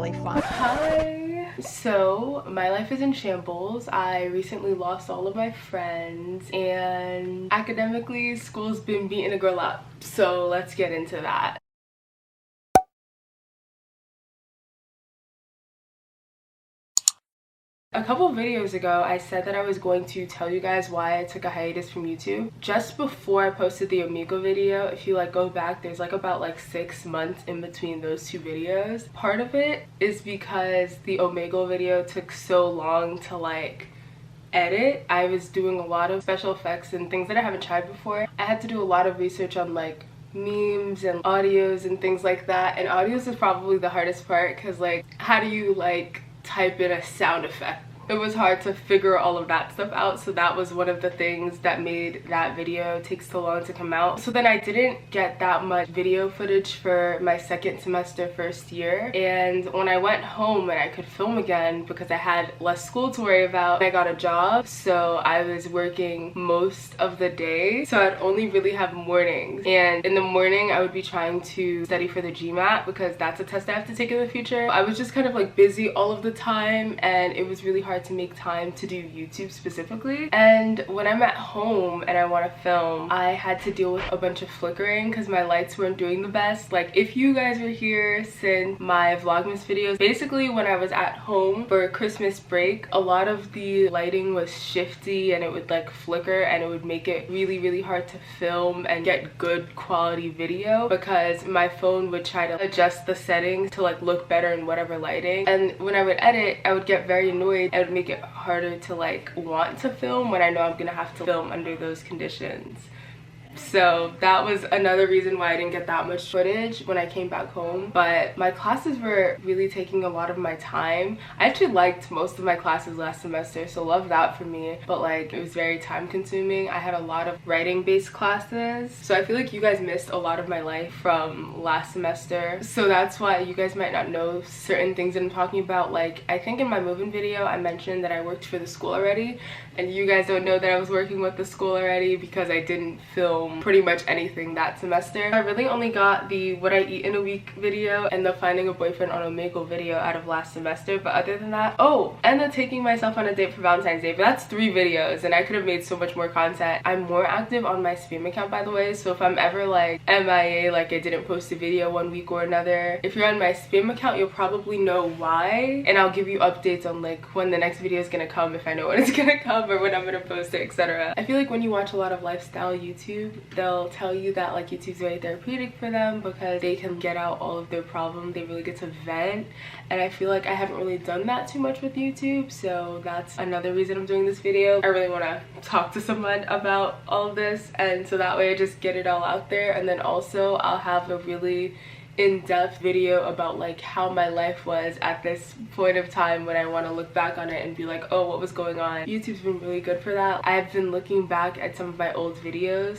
really fun. Hi! So, my life is in shambles. I recently lost all of my friends, and academically, school's been beating a girl up. So, let's get into that. A couple of videos ago, I said that I was going to tell you guys why I took a hiatus from YouTube. Just before I posted the Omegle video, if you go back, there's about 6 months in between those two videos. Part of it is because the Omegle video took so long to edit. I was doing a lot of special effects and things that I haven't tried before. I had to do a lot of research on memes and audios and things like that, and audios is probably the hardest part because how do you type in a sound effect? It was hard to figure all of that stuff out, so that was one of the things that made that video take so long to come out. So then I didn't get that much video footage for my second semester first year, and when I went home and I could film again because I had less school to worry about, I got a job, so I was working most of the day, so I'd only really have mornings, and in the morning I would be trying to study for the GMAT because that's a test I have to take in the future. I was just kind of busy all of the time, and it was really hard to make time to do YouTube specifically. And when I'm at home and I want to film, I had to deal with a bunch of flickering because my lights weren't doing the best. If you guys were here since my Vlogmas videos, basically when I was at home for Christmas break, a lot of the lighting was shifty and it would flicker, and it would make it really hard to film and get good quality video because my phone would try to adjust the settings to look better in whatever lighting, and when I would edit I would get very annoyed. I would make it harder to want to film when I know I'm gonna have to film under those conditions. So that was another reason why I didn't get that much footage when I came back home. But my classes were really taking a lot of my time. I actually liked most of my classes last semester, so love that for me, but it was very time consuming. I had a lot of writing based classes, so I feel you guys missed a lot of my life from last semester, so that's why you guys might not know certain things that I'm talking about. I think in my moving video I mentioned that I worked for the school already, and you guys don't know that I was working with the school already because I didn't film pretty much anything that semester. I really only got the what I eat in a week video and the finding a boyfriend on Omegle video out of last semester, but other than that, oh, and the taking myself on a date for Valentine's Day, but that's 3 videos and I could have made so much more content. I'm more active on my spam account, by the way, so if I'm ever MIA, I didn't post a video one week or another, if you're on my spam account you'll probably know why, and I'll give you updates on when the next video is gonna come, if I know when it's gonna come or when I'm gonna post it, etc. I feel when you watch a lot of lifestyle YouTube, they'll tell you that YouTube's very therapeutic for them because they can get out all of their problems, they really get to vent, and I feel I haven't really done that too much with YouTube, so that's another reason I'm doing this video. I really want to talk to someone about all of this, and so that way I just get it all out there, and then also I'll have a really in-depth video about how my life was at this point of time when I want to look back on it and be oh, what was going on. YouTube's been really good for that. I've been looking back at some of my old videos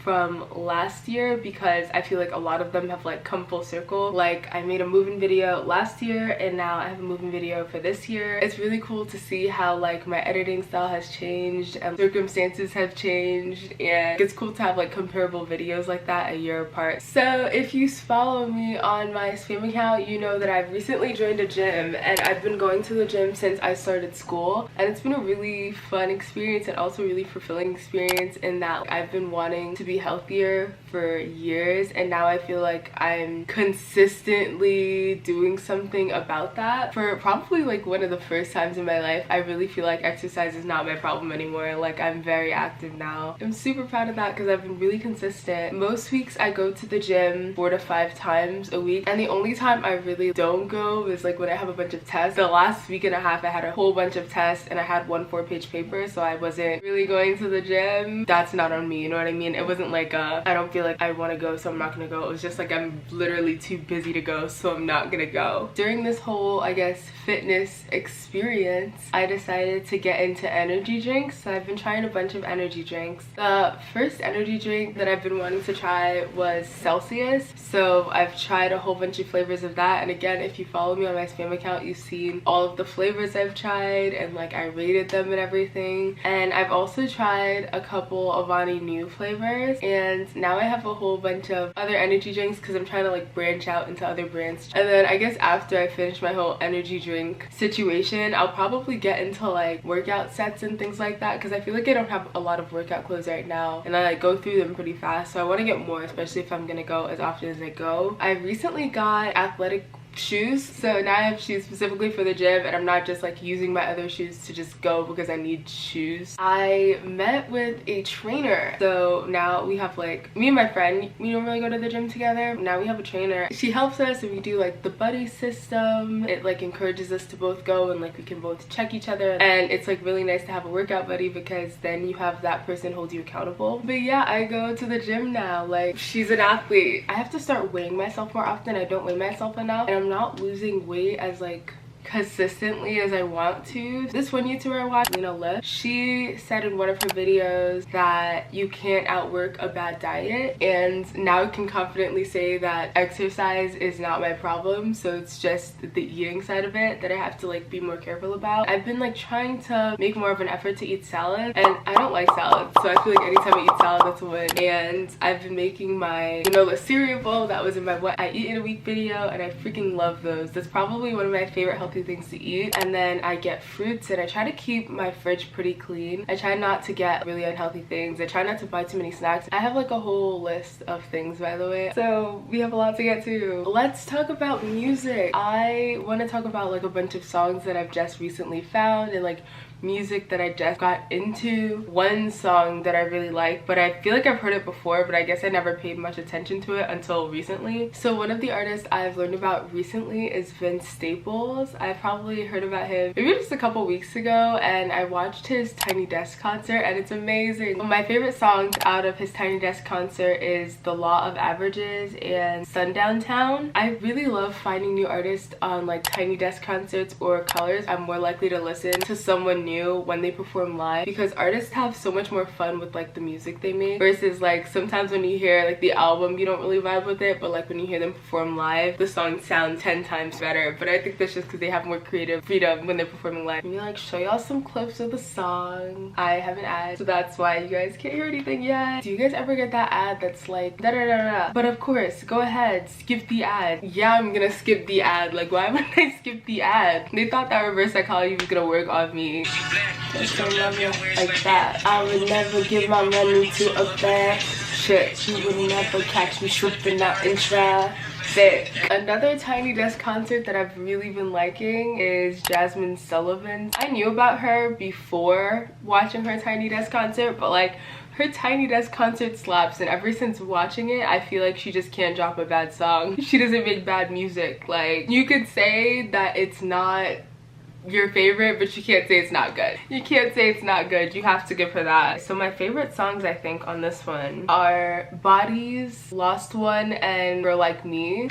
from last year because I feel a lot of them have come full circle. I made a moving video last year and now I have a moving video for this year. It's really cool to see how my editing style has changed and circumstances have changed, and it's cool to have comparable videos like that a year apart. So if you follow me on my spam account, you know that I've recently joined a gym, and I've been going to the gym since I started school, and it's been a really fun experience and also really fulfilling experience in that I've been wanting to be healthier for years, and now I feel I'm consistently doing something about that. For probably one of the first times in my life, I really feel exercise is not my problem anymore. I'm very active now. I'm super proud of that because I've been really consistent. Most weeks I go to the gym 4 to 5 times a week, and the only time I really don't go is when I have a bunch of tests. The last week and a half I had a whole bunch of tests and I had 1 4-page paper, so I wasn't really going to the gym. That's not on me, you know what I mean? It wasn't I don't feel I want to go, so I'm not gonna go. It was just I'm literally too busy to go, so I'm not gonna go. During this whole, I guess, fitness experience, I decided to get into energy drinks. So I've been trying a bunch of energy drinks. The first energy drink that I've been wanting to try was Celsius, so I've tried a whole bunch of flavors of that, and again, if you follow me on my spam account, you've seen all of the flavors I've tried, and I rated them and everything. And I've also tried a couple Avani new flavors, and now I have a whole bunch of other energy drinks because I'm trying to like branch out into other brands. And then I guess after I finish my whole energy drink situation, I'll probably get into like workout sets and things like that because I feel like I don't have a lot of workout clothes right now and I like go through them pretty fast, so I want to get more, especially if I'm gonna go as often as I go. I recently got athletic shoes, so now I have shoes specifically for the gym and I'm not just like using my other shoes to just go because I need shoes. I met with a trainer, so now we have like, me and my friend, we don't really go to the gym together. Now we have a trainer. She helps us and we do like the buddy system. It like encourages us to both go and like we can both check each other, and it's like really nice to have a workout buddy because then you have that person hold you accountable. But yeah, I go to the gym now. Like, she's an athlete. I have to start weighing myself more often. I don't weigh myself enough and I'm not losing weight as like consistently as I want to. This one YouTuber I watched, Lip, she said in one of her videos that you can't outwork a bad diet, and now I can confidently say that exercise is not my problem, so it's just the eating side of it that I have to like be more careful about. I've been like trying to make more of an effort to eat salad, and I don't like salad, so I feel like anytime I eat salad, that's a win. And I've been making my granola cereal bowl that was in my What I Eat in a Week video, and I freaking love those. That's probably one of my favorite healthy things to eat. And then I get fruits, and I try to keep my fridge pretty clean. I try not to get really unhealthy things. I try not to buy too many snacks. I have like a whole list of things, by the way, so we have a lot to get to. Let's talk about music. I want to talk about like a bunch of songs that I've just recently found and like music that I just got into. One song that I really like, but I feel like I've heard it before, but I guess I never paid much attention to it until recently. So one of the artists I've learned about recently is Vince Staples. I probably heard about him maybe just a couple weeks ago, and I watched his Tiny Desk concert and it's amazing. My favorite songs out of his Tiny Desk concert is The Law of Averages and Sundown Town. I really love finding new artists on like Tiny Desk concerts or Colors. I'm more likely to listen to someone new when they perform live because artists have so much more fun with like the music they make versus like sometimes when you hear like the album you don't really vibe with it, but like when you hear them perform live the song sounds 10 times better. But I think that's just because they have more creative freedom when they're performing live. Let me like show y'all some clips of the song. I have an ad, so that's why you guys can't hear anything yet. Do you guys ever get that ad that's like da da da da? But of course, go ahead, skip the ad. Yeah, I'm gonna skip the ad. Like, why would I skip the ad? They thought that reverse psychology was gonna work on me. Just don't love you like that. I would never give my money to a bad shit. You would never catch me slipping out in traffic. Another Tiny Desk concert that I've really been liking is Jasmine Sullivan's. I knew about her before watching her Tiny Desk concert, but like her Tiny Desk concert slaps, and ever since watching it I feel like she just can't drop a bad song. She doesn't make bad music. Like, you could say that it's not your favorite, but you can't say it's not good. You can't say it's not good. You have to give her that. So my favorite songs I think on this one are Bodies, Lost One, and Girl Like Me.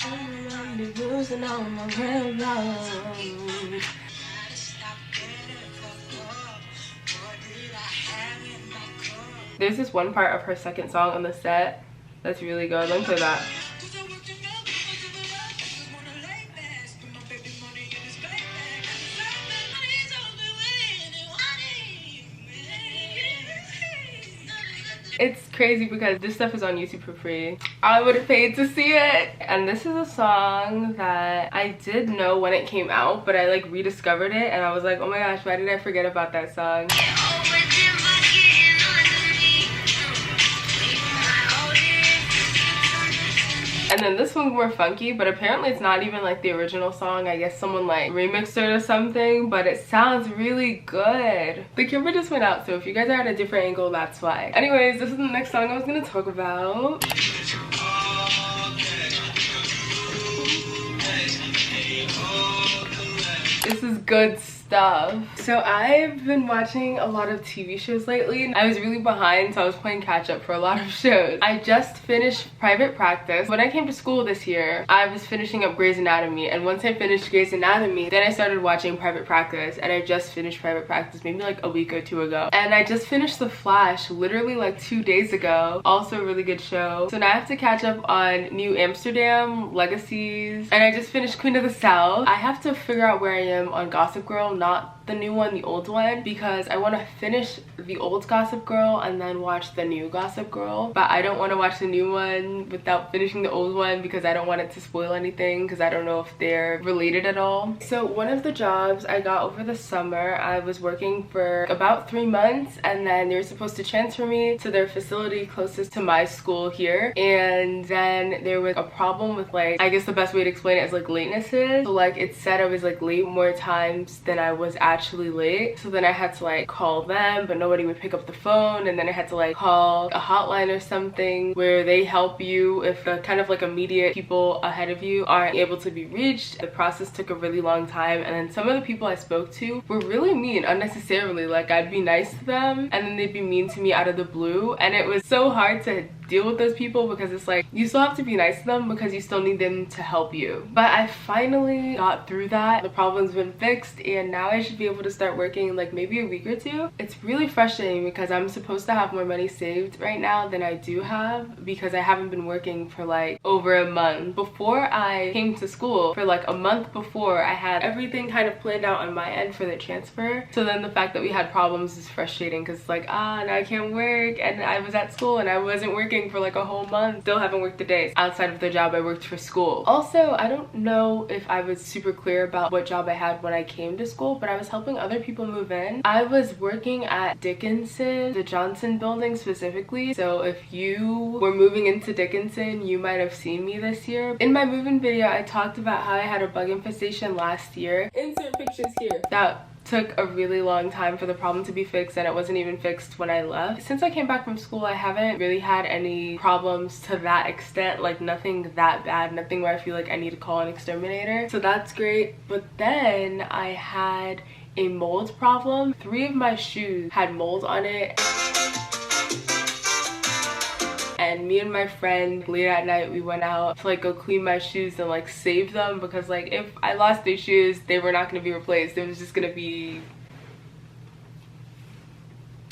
There's this one part of her second song on the set that's really good. Let me play that. It's crazy because this stuff is on YouTube for free. I would have paid to see it. And this is a song that I did know when it came out, but I like rediscovered it and I was like, oh my gosh, why did I forget about that song? And then this one's more funky, but apparently it's not even like the original song. I guess someone like remixed it or something, but it sounds really good. The camera just went out, so if you guys are at a different angle, that's why. Anyways, this is the next song I was gonna talk about. This is good stuff. So I've been watching a lot of TV shows lately. I was really behind, so I was playing catch up for a lot of shows. I just finished Private Practice. When I came to school this year, I was finishing up Grey's Anatomy, and once I finished Grey's Anatomy, then I started watching Private Practice, and I just finished Private Practice maybe like a week or two ago. And I just finished The Flash literally like 2 days ago. Also a really good show. So now I have to catch up on New Amsterdam, Legacies, and I just finished Queen of the South. I have to figure out where I am on Gossip Girl. not the new one, the old one, because I want to finish the old Gossip Girl and then watch the new Gossip Girl. But I don't want to watch the new one without finishing the old one because I don't want it to spoil anything, because I don't know if they're related at all. So one of the jobs I got over the summer, I was working for about 3 months, and then they were supposed to transfer me to their facility closest to my school here. And then there was a problem with, like, I guess the best way to explain it is like latenesses. So like it said I was like late more times than I was actually late. So then I had to like call them, but nobody would pick up the phone, and then I had to like call a hotline or something where they help you if the kind of like immediate people ahead of you aren't able to be reached. The process took a really long time, and then some of the people I spoke to were really mean unnecessarily. Like I'd be nice to them and then they'd be mean to me out of the blue, and it was so hard to deal with those people because it's like you still have to be nice to them because you still need them to help you. But I finally got through that. The problem's been fixed, and now I should be able to start working in like maybe a week or two. It's really frustrating because I'm supposed to have more money saved right now than I do have, because I haven't been working for like over a month. Before I came to school, for like a month before, I had everything kind of planned out on my end for the transfer. So then the fact that we had problems is frustrating because it's like, now I can't work, and I was at school and I wasn't working for like a whole month. Still haven't worked a day outside of the job I worked for school. Also, I don't know if I was super clear about what job I had when I came to school, but I was helping other people move in. I was working at Dickinson, the Johnson building specifically. So if you were moving into Dickinson, you might have seen me this year. In my move-in video, I talked about how I had a bug infestation last year. Insert pictures here. That took a really long time for the problem to be fixed, and it wasn't even fixed when I left. Since I came back from school, I haven't really had any problems to that extent, like nothing that bad, nothing where I feel like I need to call an exterminator. So that's great. But then I had a mold problem. 3 of my shoes had mold on it. And me and my friend, late at night, we went out to like go clean my shoes and like save them, because like if I lost these shoes, they were not going to be replaced. It was just going to be,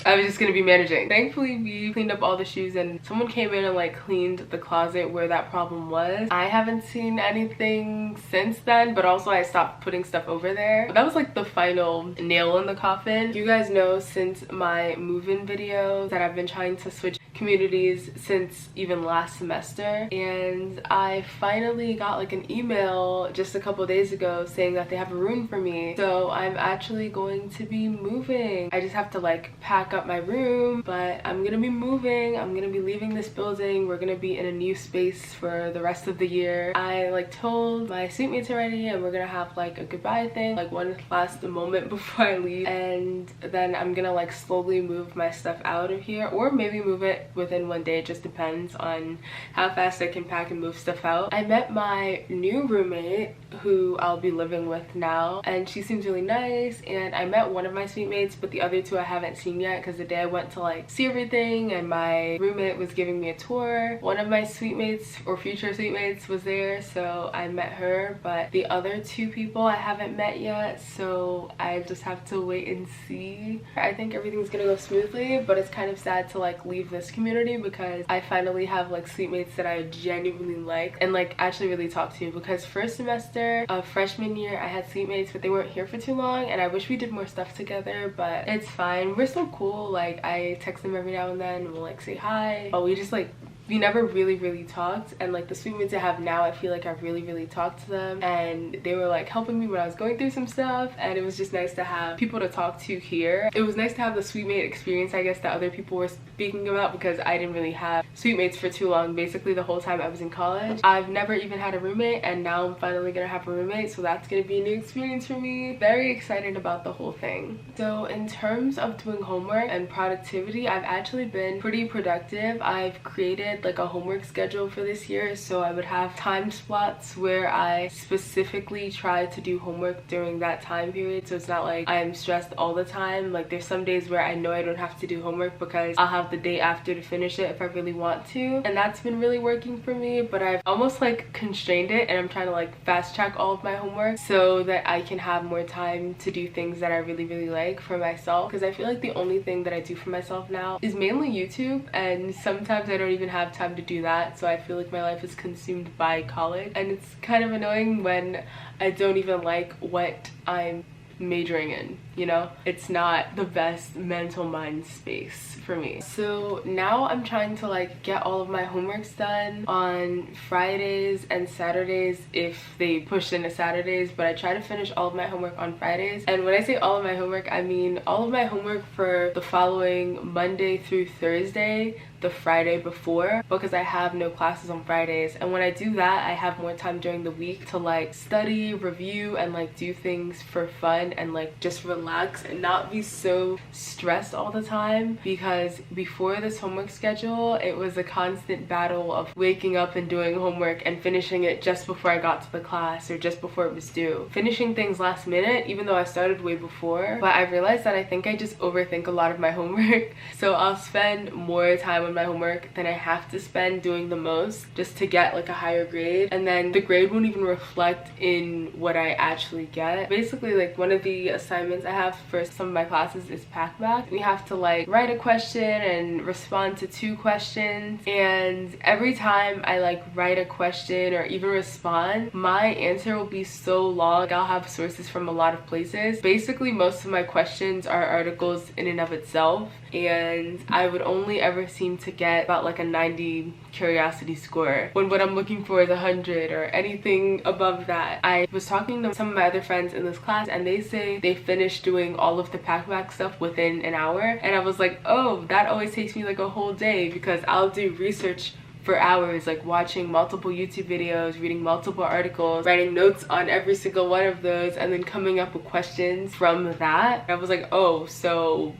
I was just gonna be managing. Thankfully, we cleaned up all the shoes and someone came in and like cleaned the closet where that problem was. I haven't seen anything since then, but also I stopped putting stuff over there. That was like the final nail in the coffin. You guys know since my move-in video that I've been trying to switch communities since even last semester, and I finally got like an email just a couple days ago saying that they have a room for me. So I'm actually going to be moving. I just have to like pack up my room, but I'm gonna be moving. I'm gonna be leaving this building. We're gonna be in a new space for the rest of the year. I like told my suite mates already, and we're gonna have like a goodbye thing, like one last moment before I leave, and then I'm gonna like slowly move my stuff out of here, or maybe move it within one day. It just depends on how fast I can pack and move stuff out. I met my new roommate who I'll be living with now, and she seems really nice, and I met one of my suite mates, but the other two I haven't seen yet because the day I went to like see everything and my roommate was giving me a tour, one of my suite mates or future suite mates was there, so I met her. But the other 2 people I haven't met yet, so I just have to wait and see. I think everything's gonna go smoothly, but it's kind of sad to like leave this community because I finally have like suite mates that I genuinely like and like actually really talk to, because first semester of freshman year I had suite mates, but they weren't here for too long, and I wish we did more stuff together, but it's fine. We're still cool. Like I text them every now and then and we'll like say hi, but we just like we never really talked. And like the suite mates I have now, I feel like I've really talked to them, and they were like helping me when I was going through some stuff, and it was just nice to have people to talk to here. It was nice to have the suite mate experience, I guess, that other people were speaking about, because I didn't really have suite mates for too long. Basically the whole time I was in college, I've never even had a roommate, and now I'm finally gonna have a roommate, so that's gonna be a new experience for me. Very excited about the whole thing. So in terms of doing homework and productivity, I've actually been pretty productive. I've created like a homework schedule for this year, so I would have time slots where I specifically try to do homework during that time period, so it's not like I am stressed all the time. Like there's some days where I know I don't have to do homework because I'll have the day after to finish it if I really want to, and that's been really working for me. But I've almost like constrained it, and I'm trying to like fast track all of my homework so that I can have more time to do things that I really like for myself, because I feel like the only thing that I do for myself now is mainly YouTube, and sometimes I don't even have time to do that, so I feel like my life is consumed by college, and it's kind of annoying when I don't even like what I'm majoring in, you know? It's not the best mental mind space for me. So now I'm trying to like get all of my homeworks done on Fridays and Saturdays if they push into Saturdays, but I try to finish all of my homework on Fridays. And when I say all of my homework, I mean all of my homework for the following Monday through Thursday, the Friday before, because I have no classes on Fridays. And when I do that, I have more time during the week to like study, review, and like do things for fun and like just relax and not be so stressed all the time. Because before this homework schedule, it was a constant battle of waking up and doing homework and finishing it just before I got to the class or just before it was due. Finishing things last minute, even though I started way before, but I realized that I think I just overthink a lot of my homework. So I'll spend more time on my homework than I have to spend doing the most just to get like a higher grade, and then the grade won't even reflect in what I actually get. Basically, like one of the assignments I have for some of my classes is pack back. We have to like write a question and respond to 2 questions, and every time I like write a question or even respond, my answer will be so long. Like, I'll have sources from a lot of places. Basically, most of my questions are articles in and of itself, and I would only ever seem to get about like a 90 curiosity score when what I'm looking for is 100 or anything above that. I was talking to some of my other friends in this class, and they say they finished doing all of the pack back stuff within an hour, and I was like, oh, that always takes me like a whole day, because I'll do research for hours, like watching multiple YouTube videos, reading multiple articles, writing notes on every single one of those, and then coming up with questions from that. I was like, oh, so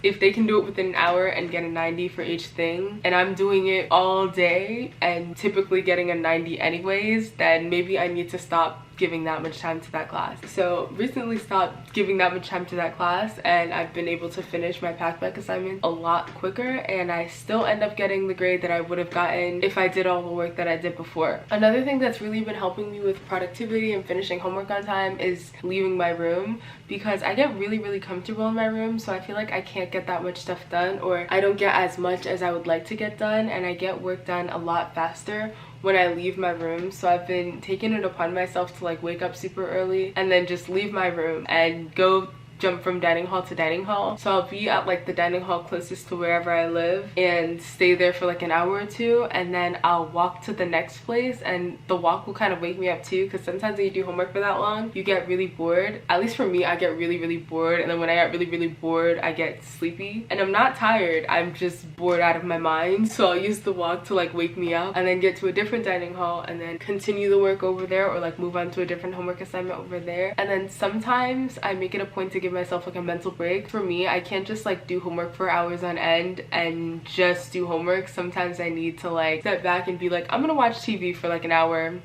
if they can do it within an hour and get a 90 for each thing, and I'm doing it all day and typically getting a 90 anyways, then maybe I need to stop giving that much time to that class. So recently stopped giving that much time to that class, and I've been able to finish my pack back assignment a lot quicker, and I still end up getting the grade that I would have gotten if I did all the work that I did before. Another thing that's really been helping me with productivity and finishing homework on time is leaving my room, because I get really comfortable in my room, so I feel like I can't get that much stuff done, or I don't get as much as I would like to get done, and I get work done a lot faster when I leave my room. So I've been taking it upon myself to like wake up super early and then just leave my room and go jump from dining hall to dining hall. So I'll be at like the dining hall closest to wherever I live and stay there for like an hour or two, and then I'll walk to the next place, and the walk will kind of wake me up too, because sometimes when you do homework for that long, you get really bored. At least for me, I get really bored, and then when I get really bored, I get sleepy. And I'm not tired, I'm just bored out of my mind. So I'll use the walk to like wake me up, and then get to a different dining hall and then continue the work over there, or like move on to a different homework assignment over there. And then sometimes I make it a point to give myself like a mental break. For me, I can't just like do homework for hours on end and just do homework. Sometimes I need to like step back and be like, I'm gonna watch TV for like an hour,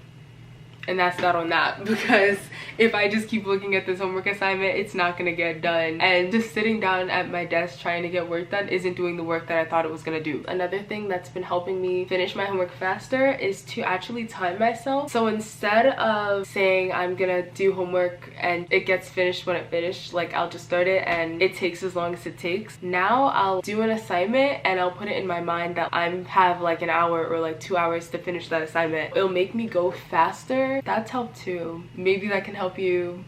and that's not on that, because if I just keep looking at this homework assignment, it's not gonna get done. And just sitting down at my desk trying to get work done isn't doing the work that I thought it was gonna do. Another thing that's been helping me finish my homework faster is to actually time myself. So instead of saying I'm gonna do homework and it gets finished when it finished, like I'll just start it and it takes as long as it takes. Now I'll do an assignment and I'll put it in my mind that I have like an hour or like 2 hours to finish that assignment. It'll make me go faster. That's helped too. Maybe that can help you.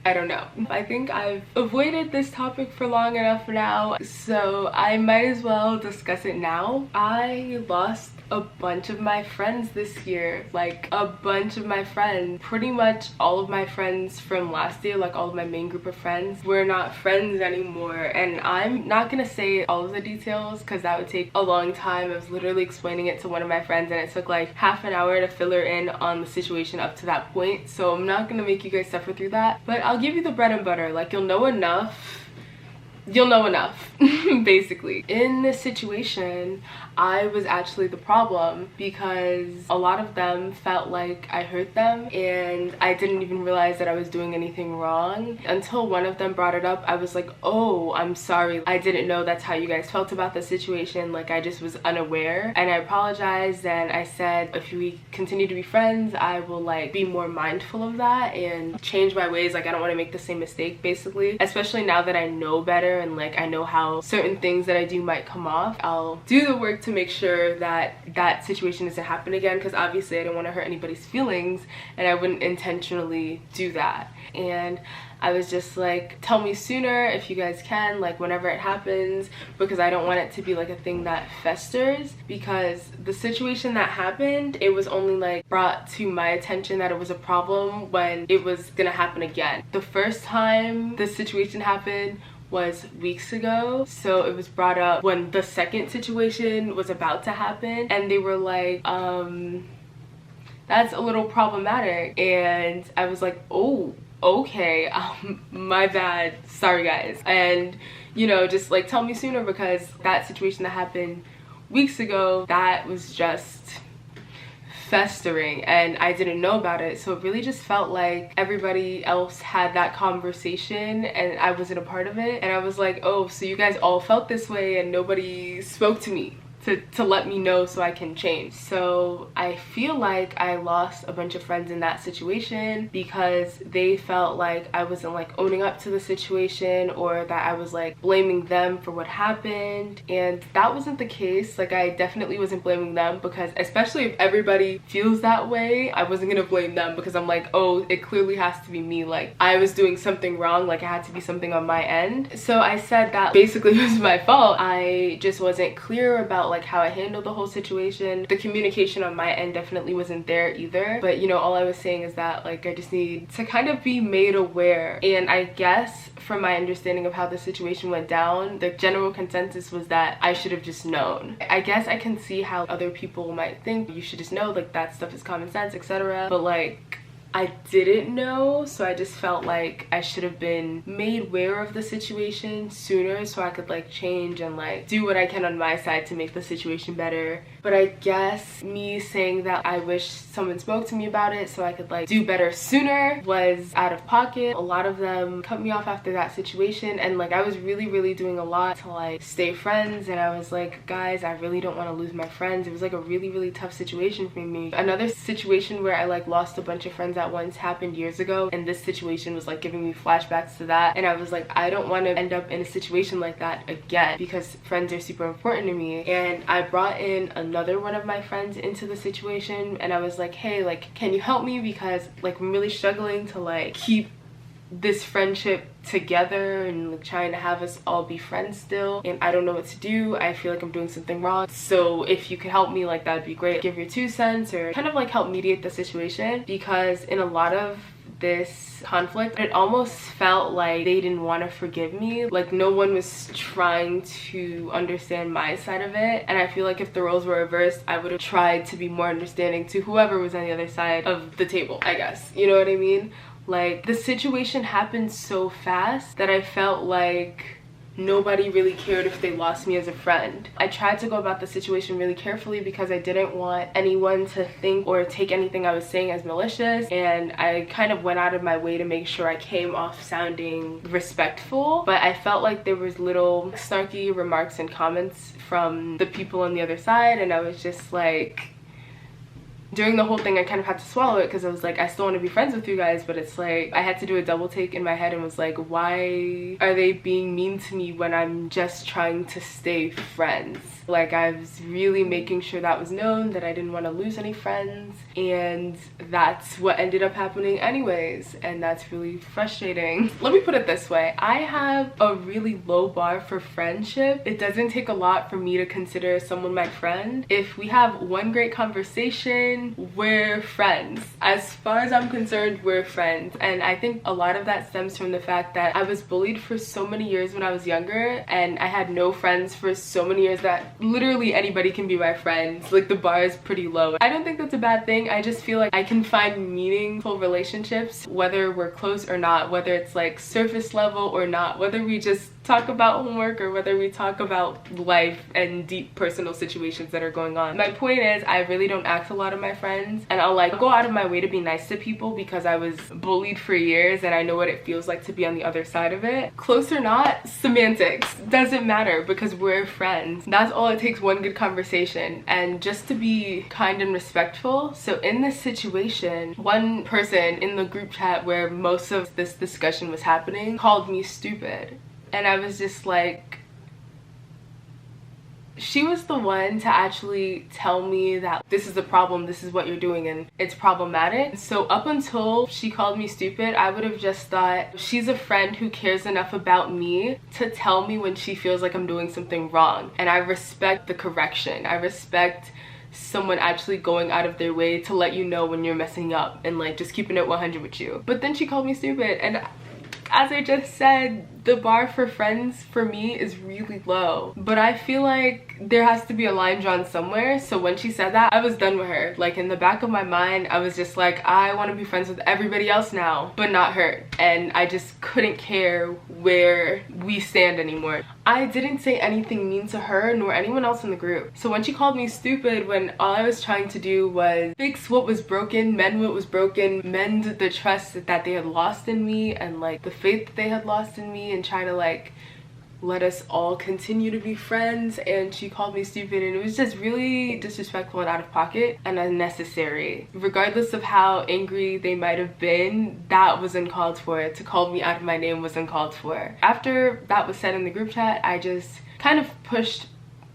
I don't know. I think I've avoided this topic for long enough now, so I might as well discuss it now. I lost a bunch of my friends this year, like a bunch of my friends. Pretty much all of my friends from last year, like all of my main group of friends, we're not friends anymore. And I'm not gonna say all of the details because that would take a long time. I was literally explaining it to one of my friends and it took like half an hour to fill her in on the situation up to that point, so I'm not gonna make you guys suffer through that, but I'll give you the bread and butter. Like, you'll know enough basically. In this situation, I was actually the problem because a lot of them felt like I hurt them, and I didn't even realize that I was doing anything wrong until one of them brought it up. I was like, oh, I'm sorry, I didn't know that's how you guys felt about the situation. Like, I just was unaware, and I apologized, and I said if we continue to be friends, I will like be more mindful of that and change my ways. Like, I don't want to make the same mistake, basically, especially now that I know better better, and like I know how certain things that I do might come off. I'll do the work to make sure that that situation doesn't happen again, because obviously I don't want to hurt anybody's feelings and I wouldn't intentionally do that. And I was just like, tell me sooner if you guys can, like whenever it happens, because I don't want it to be like a thing that festers. Because the situation that happened, it was only like brought to my attention that it was a problem when it was gonna happen again. The first time this situation happened was weeks ago, so it was brought up when the second situation was about to happen, and they were like, that's a little problematic. And I was like, oh, okay, my bad, sorry guys. And you know, just like tell me sooner, because that situation that happened weeks ago, that was just festering and I didn't know about it. So it really just felt like everybody else had that conversation and I wasn't a part of it. And I was like, oh, so you guys all felt this way and nobody spoke to me to let me know so I can change. So I feel like I lost a bunch of friends in that situation because they felt like I wasn't like owning up to the situation, or that I was like blaming them for what happened. And that wasn't the case. Like, I definitely wasn't blaming them, because especially if everybody feels that way, I wasn't gonna blame them, because I'm like, oh, it clearly has to be me. Like, I was doing something wrong, like it had to be something on my end. So I said that basically it was my fault. I just wasn't clear about like how I handled the whole situation. The communication on my end definitely wasn't there either. But you know, all I was saying is that like I just need to kind of be made aware. And I guess from my understanding of how the situation went down, the general consensus was that I should have just known. I guess I can see how other people might think you should just know, like that stuff is common sense, etc. But like, I didn't know, so I just felt like I should have been made aware of the situation sooner so I could like change and like do what I can on my side to make the situation better. But I guess me saying that I wish someone spoke to me about it so I could like do better sooner was out of pocket. A lot of them cut me off after that situation, and like I was really doing a lot to like stay friends, and I was like, guys, I really don't want to lose my friends. It was like a really tough situation for me. Another situation where I like lost a bunch of friends at once happened years ago, and this situation was like giving me flashbacks to that, and I was like, I don't want to end up in a situation like that again, because friends are super important to me. And I brought in another one of my friends into the situation, and I was like, hey, like, can you help me, because like I'm really struggling to like keep this friendship together and like trying to have us all be friends still, and I don't know what to do. I feel like I'm doing something wrong, so if you could help me, like that'd be great. Give your 2 cents or kind of like help mediate the situation, because in a lot of this conflict, it almost felt like they didn't want to forgive me. Like no one was trying to understand my side of it, and I feel like if the roles were reversed, I would have tried to be more understanding to whoever was on the other side of the table, I guess. You know what I mean? Like, the situation happened so fast that I felt like nobody really cared if they lost me as a friend. I tried to go about the situation really carefully because I didn't want anyone to think or take anything I was saying as malicious, and I kind of went out of my way to make sure I came off sounding respectful. But I felt like there was little snarky remarks and comments from the people on the other side, and I was just like, during the whole thing I kind of had to swallow it, because I was like, I still want to be friends with you guys, but it's like I had to do a double take in my head and was like, why are they being mean to me when I'm just trying to stay friends? Like, I was really making sure that was known, that I didn't want to lose any friends, and that's what ended up happening anyways, and that's really frustrating. Let me put it this way, I have a really low bar for friendship. It doesn't take a lot for me to consider someone my friend. If we have one great conversation, we're friends. As far as I'm concerned, we're friends. And I think a lot of that stems from the fact that I was bullied for so many years when I was younger, and I had no friends for so many years that literally anybody can be my friend. Like, the bar is pretty low. I don't think that's a bad thing. I just feel like I can find meaningful relationships whether we're close or not, whether it's like surface level or not, whether we just talk about homework or whether we talk about life and deep personal situations that are going on. My point is, I really don't ask a lot of my friends, and I'll like go out of my way to be nice to people because I was bullied for years and I know what it feels like to be on the other side of it. Close or not, semantics doesn't matter, because we're friends. That's all it takes, one good conversation and just to be kind and respectful. So in this situation, one person in the group chat where most of this discussion was happening called me stupid. And I was just like, she was the one to actually tell me that this is the problem, this is what you're doing, and it's problematic. So up until she called me stupid, I would have just thought she's a friend who cares enough about me to tell me when she feels like I'm doing something wrong. And I respect the correction. I respect someone actually going out of their way to let you know when you're messing up and like just keeping it 100 with you. But then she called me stupid, and as I just said, the bar for friends for me is really low. But I feel like there has to be a line drawn somewhere. So when she said that, I was done with her. Like in the back of my mind, I was just like, I want to be friends with everybody else now, but not her. And I just couldn't care where we stand anymore. I didn't say anything mean to her nor anyone else in the group. So when she called me stupid, when all I was trying to do was fix what was broken, mend what was broken, mend the trust that they had lost in me and like the faith that they had lost in me, and try to like let us all continue to be friends, and she called me stupid, and it was just really disrespectful and out of pocket and unnecessary. Regardless of how angry they might have been, that was uncalled for. To call me out of my name was uncalled for. After that was said in the group chat, I just kind of pushed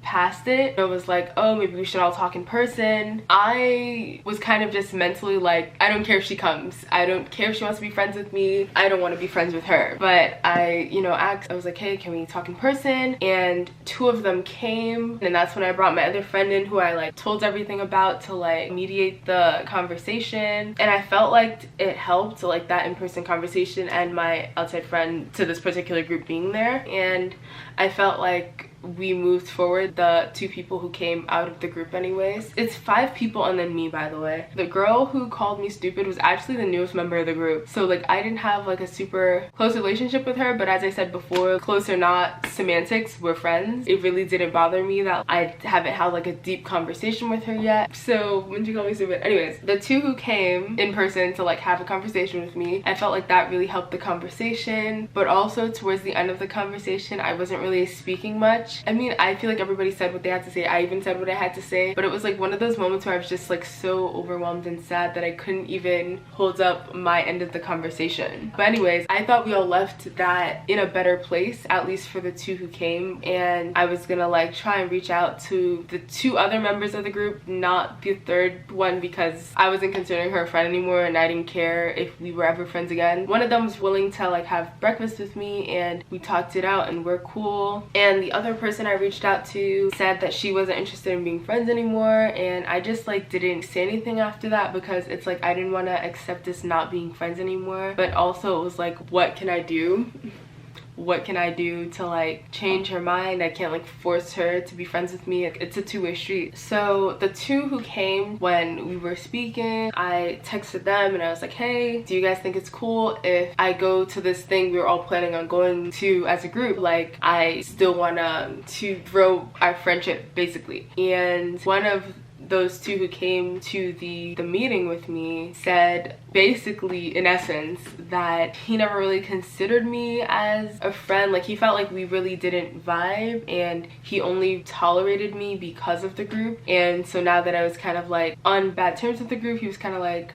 past it. It was like, oh, maybe we should all talk in person. I was kind of just mentally like, I don't care if she comes. I don't care if she wants to be friends with me. I don't want to be friends with her. But I, you know, asked, I was like, hey, can we talk in person? And two of them came, and that's when I brought my other friend in, who I like told everything about, to like mediate the conversation. And I felt like it helped, like that in-person conversation and my outside friend to this particular group being there. And I felt like we moved forward, the two people who came out of the group anyways. It's 5 people and then me, by the way. The girl who called me stupid was actually the newest member of the group. So like I didn't have like a super close relationship with her, but as I said before, close or not, semantics, we're friends. It really didn't bother me that I haven't had like a deep conversation with her yet. So when she called me stupid, anyways, the two who came in person to like have a conversation with me, I felt like that really helped the conversation. But also towards the end of the conversation, I wasn't really speaking much. I mean, I feel like everybody said what they had to say. I even said what I had to say, but it was like one of those moments where I was just like so overwhelmed and sad that I couldn't even hold up my end of the conversation. But anyways, I thought we all left that in a better place, at least for the two who came, and I was gonna like try and reach out to the 2 other members of the group, not the third one, because I wasn't considering her a friend anymore and I didn't care if we were ever friends again. One of them was willing to like have breakfast with me and we talked it out and we're cool, and the other person I reached out to said that she wasn't interested in being friends anymore, and I just like didn't say anything after that because it's like I didn't want to accept us not being friends anymore. But also it was like, what can I do? What can I do to like change her mind? I can't like force her to be friends with me. It's a two-way street. So the 2 who came when we were speaking, I texted them and I was like, hey, do you guys think it's cool if I go to this thing we were all planning on going to as a group? Like, I still wanna to grow our friendship basically. And one of those 2 who came to the meeting with me said basically, in essence, that he never really considered me as a friend. Like, he felt like we really didn't vibe and he only tolerated me because of the group. And so now that I was kind of like on bad terms with the group, he was kind of like,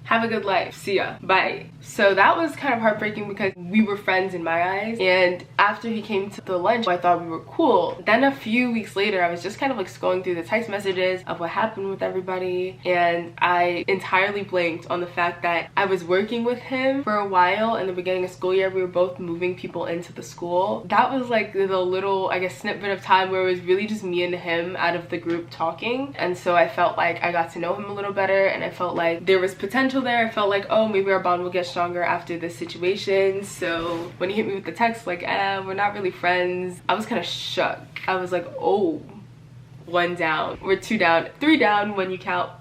have a good life, see ya, bye. So that was kind of heartbreaking because we were friends in my eyes, and after he came to the lunch, I thought we were cool. Then a few weeks later, I was just kind of like scrolling through the text messages of what happened with everybody, and I entirely blanked on the fact that I was working with him for a while in the beginning of school year. We were both moving people into the school. That was like the little, I guess, snippet of time where it was really just me and him out of the group talking, and so I felt like I got to know him a little better, and I felt like there was potential there. I felt like, oh, maybe our bond will get stronger after this situation. So when he hit me with the text like, we're not really friends, I was kind of shook. I was like, oh, 1 down, we're 2 down, 3 down when you count.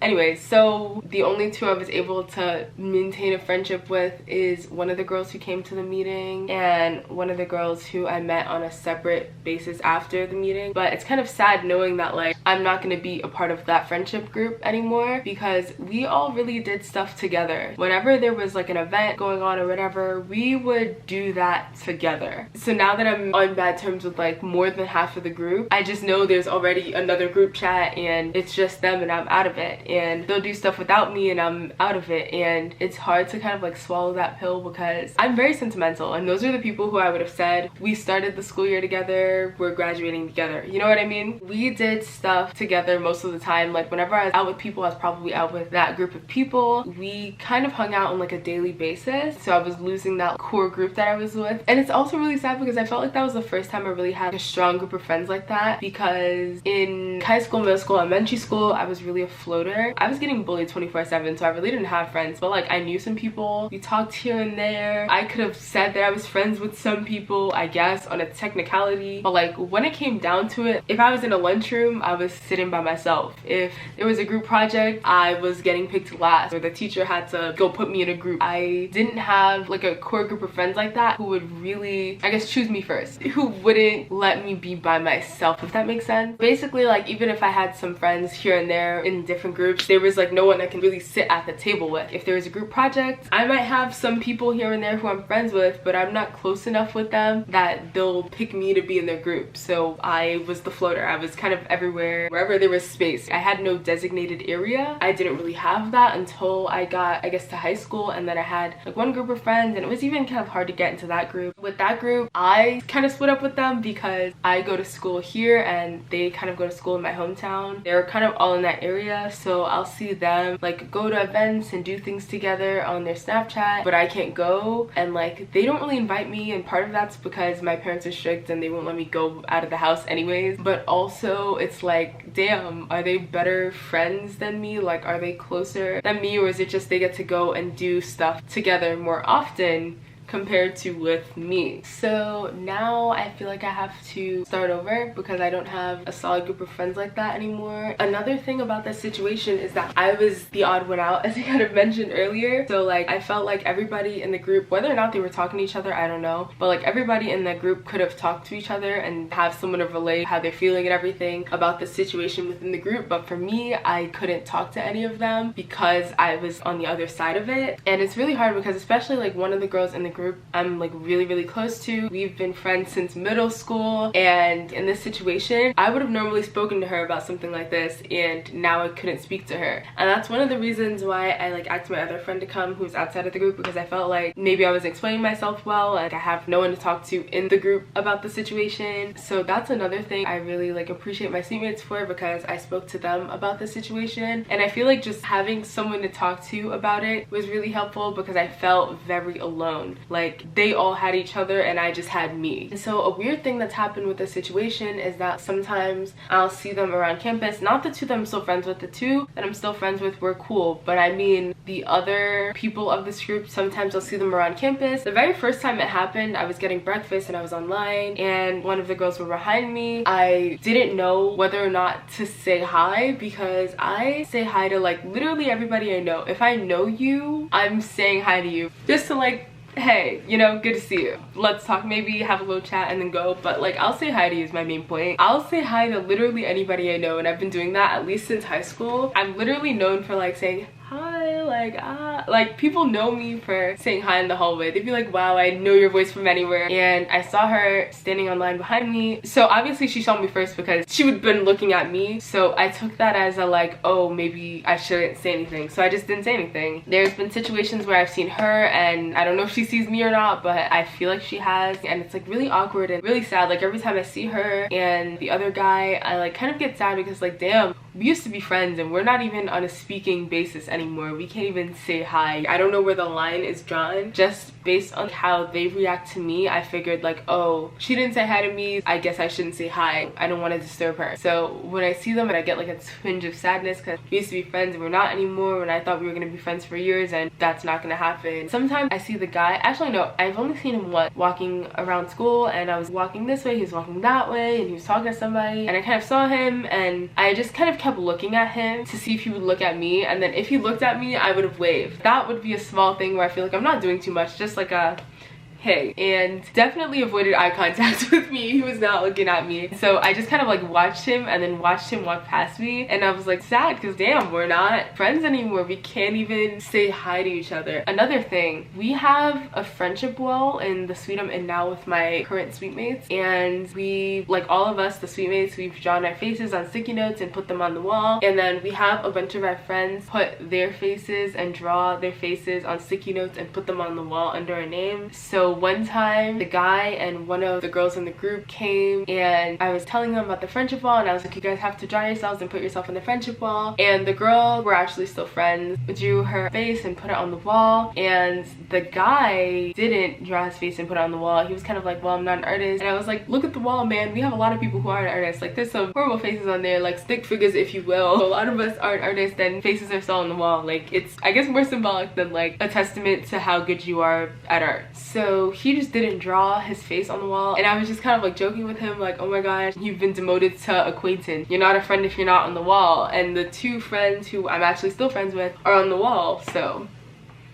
Anyways, so the only 2 I was able to maintain a friendship with is one of the girls who came to the meeting and one of the girls who I met on a separate basis after the meeting. But it's kind of sad knowing that like I'm not going to be a part of that friendship group anymore, because we all really did stuff together. Whenever there was like an event going on or whatever, we would do that together. So now that I'm on bad terms with like more than half of the group, I just know there's already another group chat and it's just them and I'm out of it. and they'll do stuff without me and I'm out of it. And it's hard to kind of like swallow that pill because I'm very sentimental, and those are the people who I would have said we started the school year together, we're graduating together, you know what I mean? We did stuff together most of the time. Like whenever I was out with people, I was probably out with that group of people. We kind of hung out on like a daily basis, so I was losing that core group that I was with. And it's also really sad because I felt like that was the first time I really had a strong group of friends like that, because in high school, middle school, elementary school, I was really a floater. I was getting bullied 24/7, so I really didn't have friends, but like I knew some people, we talked here and there. I could have said that I was friends with some people, I guess, on a technicality, but like when it came down to it, if I was in a lunchroom, I was sitting by myself. If there was a group project, I was getting picked last, or the teacher had to go put me in a group. I didn't have like a core group of friends like that who would really, I guess, choose me first, who wouldn't let me be by myself, if that makes sense. Basically, like even if I had some friends here and there in different groups, there was like no one I can really sit at the table with. If there was a group project, I might have some people here and there who I'm friends with, but I'm not close enough with them that they'll pick me to be in their group. So I was the floater. I was kind of everywhere, wherever there was space. I had no designated area. I didn't really have that until I got, I guess, to high school, and then I had like one group of friends, and it was even kind of hard to get into that group. With that group, I kind of split up with them because I go to school here and they kind of go to school in my hometown. They're kind of all in that area, so I'll see them like go to events and do things together on their Snapchat, but I can't go, and like they don't really invite me, and part of that's because my parents are strict and they won't let me go out of the house anyways. But also it's like, damn, are they better friends than me? Like, are they closer than me, or is it just they get to go and do stuff together more often compared to with me? So now I feel like I have to start over because I don't have a solid group of friends like that anymore. Another thing about this situation is that I was the odd one out, as I kind of mentioned earlier. So like I felt like everybody in the group, whether or not they were talking to each other, I don't know, but like everybody in the group could have talked to each other and have someone to relay how they're feeling and everything about the situation within the group. But for me, I couldn't talk to any of them because I was on the other side of it. And it's really hard because especially like one of the girls in the group I'm like really close to. We've been friends since middle school, and in this situation I would have normally spoken to her about something like this, and now I couldn't speak to her. And that's one of the reasons why I like asked my other friend to come who's outside of the group, because I felt like maybe I was explaining myself well, like I have no one to talk to in the group about the situation. So that's another thing I really like appreciate my seatmates for, because I spoke to them about the situation, and I feel like just having someone to talk to about it was really helpful because I felt very alone. Like they all had each other and I just had me. And so a weird thing that's happened with this situation is that sometimes I'll see them around campus. Not the two that I'm still friends with, the two that I'm still friends with were cool, but I mean the other people of this group, sometimes I'll see them around campus. The very first time it happened, I was getting breakfast and I was online and one of the girls were behind me. I didn't know whether or not to say hi because I say hi to like literally everybody I know. If I know you, I'm saying hi to you just to like, hey, you know, good to see you, let's talk, maybe have a little chat and then go. But like I'll say hi to you is my main point. I'll say hi to literally anybody I know, and I've been doing that at least since high school. I'm literally known for like saying hi, like people know me for saying hi in the hallway. They'd be like, wow, I know your voice from anywhere. And I saw her standing online behind me, so obviously she saw me first because she would have been looking at me. So I took that as a like, oh, maybe I shouldn't say anything, so I just didn't say anything. There's been situations where I've seen her and I don't know if she sees me or not, but I feel like she has, and it's like really awkward and really sad. Like every time I see her and the other guy, I like kind of get sad because like, damn, we used to be friends and we're not even on a speaking basis anymore. We can't even say hi. I don't know where the line is drawn. Just based on how they react to me, I figured like, oh, she didn't say hi to me, I guess I shouldn't say hi. I don't want to disturb her. So when I see them, and I get like a twinge of sadness because we used to be friends and we're not anymore, and I thought we were going to be friends for years, and that's not going to happen. Sometimes I see the guy, actually no, I've only seen him once, walking around school, and I was walking this way, he was walking that way, and he was talking to somebody, and I kind of saw him and I just kind of kept looking at him to see if he would look at me, and then if he looked at me, I would have waved. That would be a small thing where I feel like I'm not doing too much, just like a hey, and definitely avoided eye contact with me. He was not looking at me. So I just kind of like watched him and then watched him walk past me, and I was like sad because damn, we're not friends anymore. We can't even say hi to each other. Another thing, we have a friendship wall in the suite I'm in now with my current suite mates, and we, like all of us, the suite mates, we've drawn our faces on sticky notes and put them on the wall, and then we have a bunch of our friends put their faces and draw their faces on sticky notes and put them on the wall under a name. So one time the guy and one of the girls in the group came, and I was telling them about the friendship wall, and I was like, you guys have to draw yourselves and put yourself on the friendship wall. And the girl, we're actually still friends, drew her face and put it on the wall, and the guy didn't draw his face and put it on the wall. He was kind of like, well, I'm not an artist. And I was like, look at the wall, man. We have a lot of people who aren't artists. Like, there's some horrible faces on there, like stick figures, if you will. So a lot of us aren't artists, and faces are still on the wall. Like, it's, I guess, more symbolic than like a testament to how good you are at art. So he just didn't draw his face on the wall, and I was just kind of like joking with him, like, oh my gosh, you've been demoted to acquaintance. You're not a friend if you're not on the wall. And the two friends who I'm actually still friends with are on the wall. So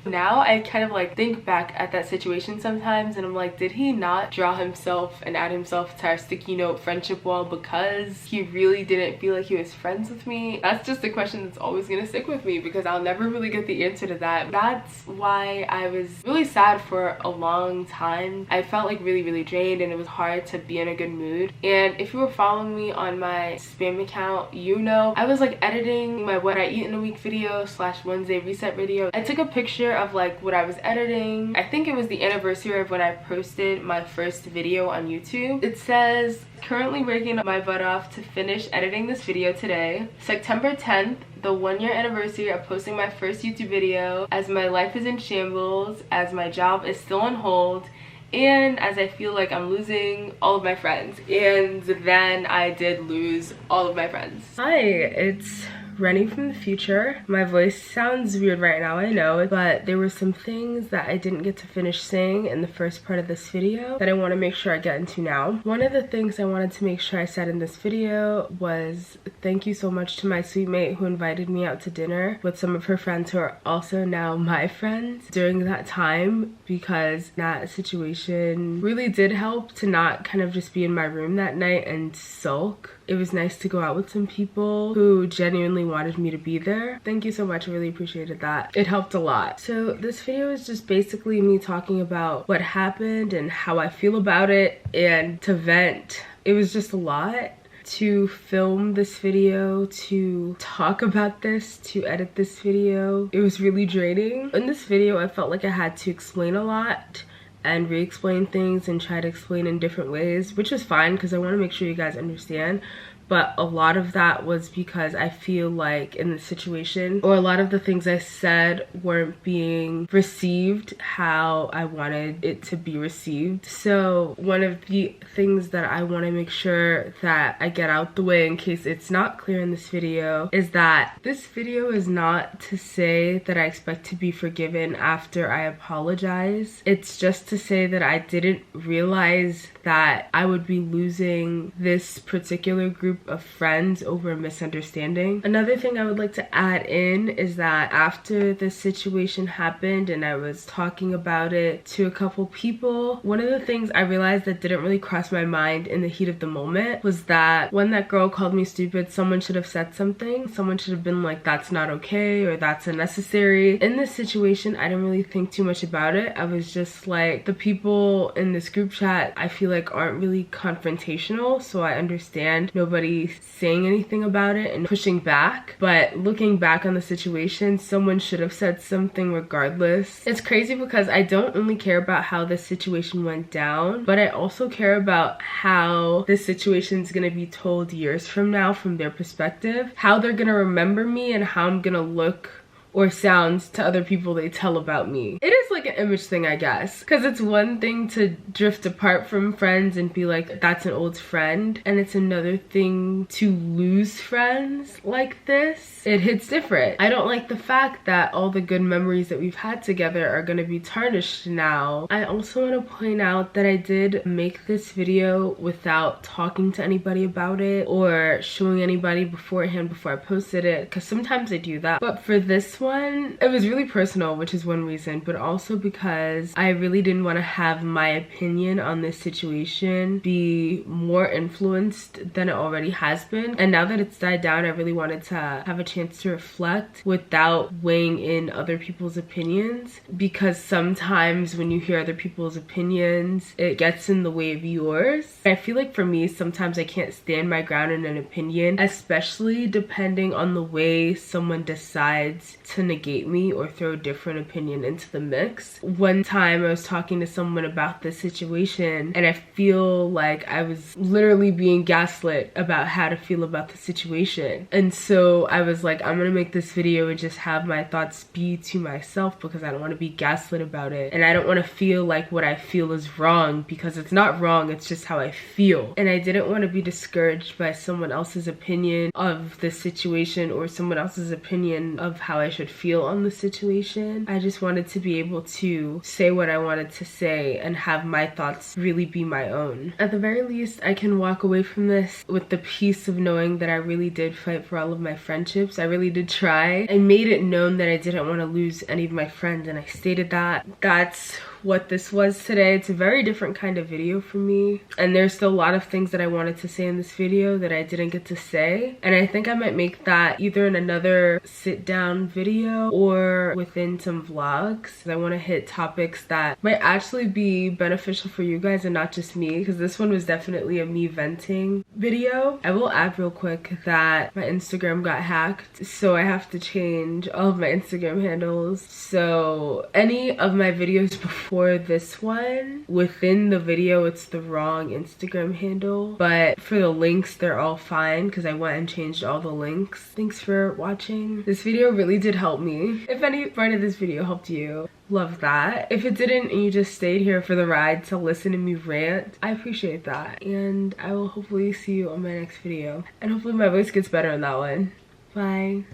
now I kind of like think back at that situation sometimes, and I'm like, did he not draw himself and add himself to our sticky note friendship wall because he really didn't feel like he was friends with me? That's just a question that's always gonna stick with me because I'll never really get the answer to that. That's why I was really sad for a long time. I felt like really drained, and it was hard to be in a good mood. And if you were following me on my spam account, you know I was like editing my what I eat in a week video / Wednesday reset video. I took a picture of like what I was editing. I think it was the anniversary of when I posted my first video on YouTube. It says, currently working my butt off to finish editing this video today. September 10th, the 1-year anniversary of posting my first YouTube video, as my life is in shambles, as my job is still on hold, and as I feel like I'm losing all of my friends. And then I did lose all of my friends. Hi, it's Rennie from the future. My voice sounds weird right now, I know, but there were some things that I didn't get to finish saying in the first part of this video that I want to make sure I get into now. One of the things I wanted to make sure I said in this video was thank you so much to my sweet mate who invited me out to dinner with some of her friends who are also now my friends during that time, because that situation really did help to not kind of just be in my room that night and sulk. It was nice to go out with some people who genuinely wanted me to be there. Thank you so much, I really appreciated that. It helped a lot. So this video is just basically me talking about what happened and how I feel about it, and to vent. It was just a lot to film this video, to talk about this, to edit this video. It was really draining. In this video, I felt like I had to explain a lot and re-explain things and try to explain in different ways, which is fine because I want to make sure you guys understand. But a lot of that was because I feel like in the situation, or a lot of the things I said weren't being received how I wanted it to be received. So one of the things that I want to make sure that I get out the way in case it's not clear in this video is that this video is not to say that I expect to be forgiven after I apologize. It's just to say that I didn't realize that I would be losing this particular group of friends over a misunderstanding. Another thing I would like to add in is that after this situation happened and I was talking about it to a couple people, one of the things I realized that didn't really cross my mind in the heat of the moment was that when that girl called me stupid, someone should have said something. Someone should have been like, that's not okay, or that's unnecessary. In this situation, I didn't really think too much about it. I was just like, the people in this group chat I feel like aren't really confrontational, so I understand nobody saying anything about it and pushing back. But looking back on the situation, someone should have said something regardless. It's crazy because I don't only care about how this situation went down, but I also care about how this situation is going to be told years from now from their perspective, how they're going to remember me and how I'm going to look or sounds to other people they tell about me. It is like an image thing, I guess, because it's one thing to drift apart from friends and be like, that's an old friend, and it's another thing to lose friends like this. It hits different. I don't like the fact that all the good memories that we've had together are going to be tarnished now. I also want to point out that I did make this video without talking to anybody about it or showing anybody beforehand before I posted it, because sometimes I do that. But for this one, it was really personal, which is one reason, but also also because I really didn't want to have my opinion on this situation be more influenced than it already has been. And now that it's died down, I really wanted to have a chance to reflect without weighing in other people's opinions, because sometimes when you hear other people's opinions, it gets in the way of yours. I feel like for me, sometimes I can't stand my ground in an opinion, especially depending on the way someone decides to negate me or throw a different opinion into the mix. One time I was talking to someone about this situation and I feel like I was literally being gaslit about how to feel about the situation. And so I was like, I'm gonna make this video and just have my thoughts be to myself because I don't want to be gaslit about it. And I don't want to feel like what I feel is wrong, because it's not wrong, it's just how I feel. And I didn't want to be discouraged by someone else's opinion of the situation or someone else's opinion of how I should feel on the situation. I just wanted to be able to say what I wanted to say and have my thoughts really be my own. At the very least, I can walk away from this with the peace of knowing that I really did fight for all of my friendships. I really did try. I made it known that I didn't want to lose any of my friends, and I stated that. That's what this was today. It's a very different kind of video for me, and there's still a lot of things that I wanted to say in this video that I didn't get to say, and I think I might make that either in another sit down video or within some vlogs. I want to hit topics that might actually be beneficial for you guys and not just me, because this one was definitely a me venting video. I will add real quick that my Instagram got hacked, so I have to change all of my Instagram handles. So any of my videos before this one, within the video it's the wrong Instagram handle, but for the links they're all fine because I went and changed all the links. Thanks for watching. This video really did help me. If any part of this video helped you, love that. If it didn't and you just stayed here for the ride to listen to me rant, I appreciate that. And I will hopefully see you on my next video, and hopefully my voice gets better in that one. Bye.